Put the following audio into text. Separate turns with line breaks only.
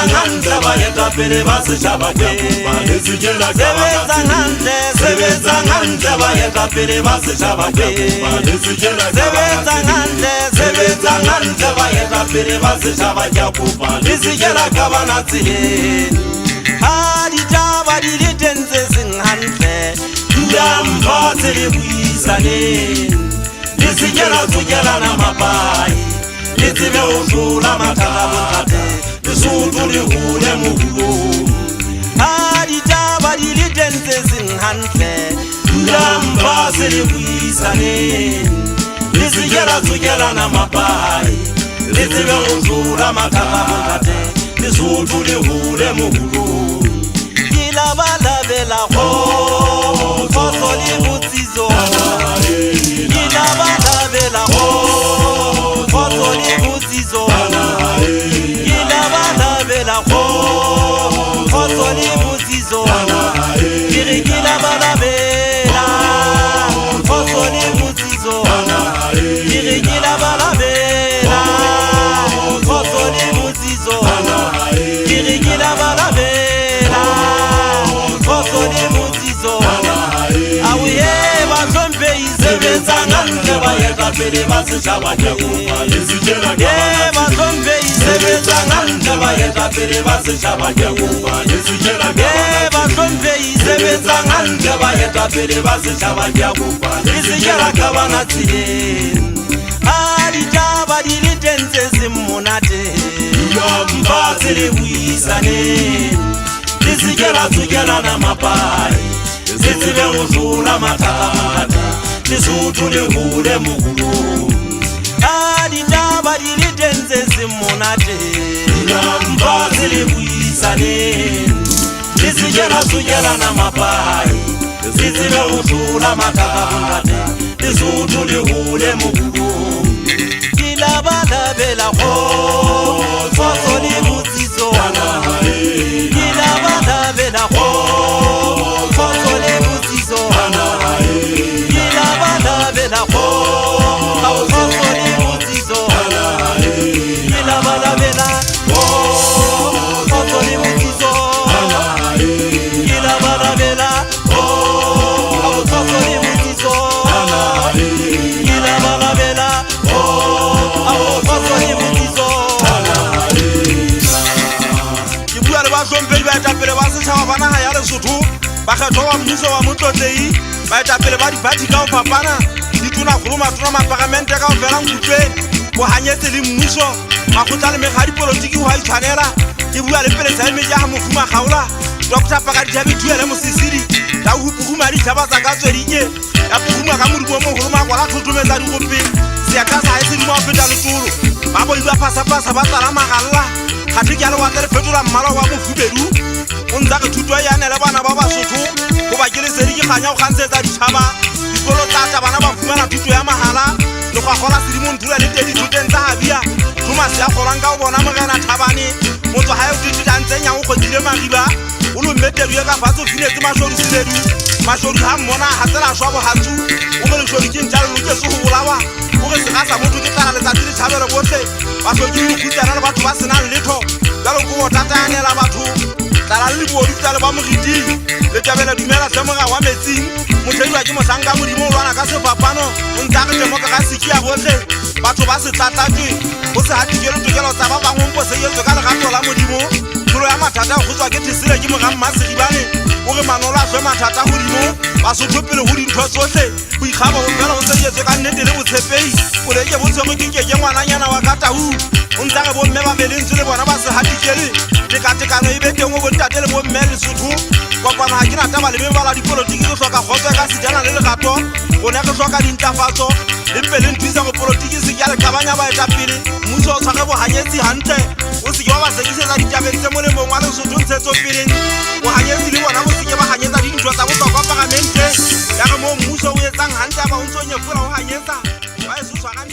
sebetsang hantle baetapele ba setjhaba ke kopa le sejela sebetsang hantle baetapele ba setjhaba ke kopa le sejela sebetsang hantle baetapele ba setjhaba ke kopa le sejela ka bana tseleng ha ditaba di le teng tse seng hantle dula mphatse le buisaneng le sejela tsokelana mapai le tsebe ho hlola mathata bontate Lesotho le hole mohulong ha ditaba di le teng tse seng hantle dula mphatse le buisaneng le sejela tsokelana mapai le tsebe ho hlola mathata bontate Lesotho le hole mohulong ke labalabela kgotso le botsiso ke labalabela kgotso le botsiso ke labalabela kgotso le botsiso ke re ke labalabela kgotso le botsiso ke re ke labalabela kgotso le botsiso ke re ke labalabela kgotso le botsiso aoye batlhomphehi sebetsang hantle baetapele ba setjhaba ke kopa le sejela batlhomphehi sebetsang hantle baetapele ba setjhaba ke kopa le sejela batlhomphehi sebetsang hantle baetapele ba setjhaba ke kopa le sejela ka bana tseleng ha ditaba di le teng tse seng monate mphatse le buisaneng le sejela tsokelana mapai se tsebe ho hlola mathata Lesotho le hole mohulong ha ditaba di le teng tse seng monate mphatse le buisaneng le sejela tsokelana mapai se tsebe ho hlola mathata bontate Lesotho le hole mohulong ke labalabela kgotso le botsiso ke labalabela kgotso le botsiso ke labalabela kgotso le botsiso ke labalabela kgotso le botsiso ke labalabela kgotso le botsiso ke labalabela kgotso le botsiso ke bua le batlhomphehi baetapele ba setjhaba ba naha ya Lesotho bakgetho wa mmuso wa motlotlei baetapele ba diphathi ka ho fapana ditonakgolo matona mapagamente ka ho fela nkutlweng bo hanyetse le mmuso makgotla le mekga dipolotiki ho a itshwanela ke bua le pele saemedi ya ha mofuma kgaola Dr. Pakadijabe Thuele Mosisiri ya ho pukuma ditjhaba tsa ka tswedike ya pukuma ka modumo o moholo makwala thothometsa dikopeng seata sa hae sedimo ho feta letolo ba boi ba phasapasa ba tsala magalla kgathe ke a lewatle le fetola mmala wa mofubedu o ntsa ke thuto e yanele bana ba Basotho go ba ke lesedi ke kganya go kgantshetsa ditšhaba dikolo tata bana ba fumana thuto ya mahala le go gola sedimo nthula le tedi thuteng tsa habia Thomas ya golang ka go bona Morena Thabane motho ha e ditantse nya go kgodile magiba o lo metelu ya ka fatso finetse mashodu siledu mashodu ha mmona ha tsela shwa bo hatsu o mo le shodi ke ntjalo ke se go bolawa o re se ga sa motho ke tla le tsa di tshabelo botle ba so ke ikhutsana le batho ba sena letho ka lo go tataanela batho tla le bo ditla le ba mogiti le tabela dumela semoga wa metsing motlhelwa ke mosanka modimo o lwana ka sefapano o ntse ke temo ka siki ya botle batho ba se tlatlatwe o se hatikelo tokelo tsa ba bangwe mpo se yetso ka legato la modimo tlo ya mathata go tswa ke tsile ke moga mmasegibane o re manola tswe mathata godimo ba so tlhopele go dintho tsohle go ikgaba go fela go se yetso ka nnete le botshepei o le ke botshego ke ngwananyana wa ka tau o ntse ke bomme ba belentse le bona ba se hatikele tekatekano e be teng o bontate le bomme Lesotho kopano ha ke na taba le mebala dipolotiki go hloka kgotso ka sejana le legato go ne go hloka dintlafatso le pele ntwisa go polotiki se ke a le qabanya baetapele mmuso o tshware bohanyetsi hantle o se ke wa ba sekisetsa ditabeng tse molemong wa Lesotho ntshetsopeleng bohanyetsi le bona bo se ke ba hanyetsa dintho tsa bohlokwa parlamente ya re mo mmuso o etsang hantle ba o ntso nyefola o hanyetsa ba e se tshwarang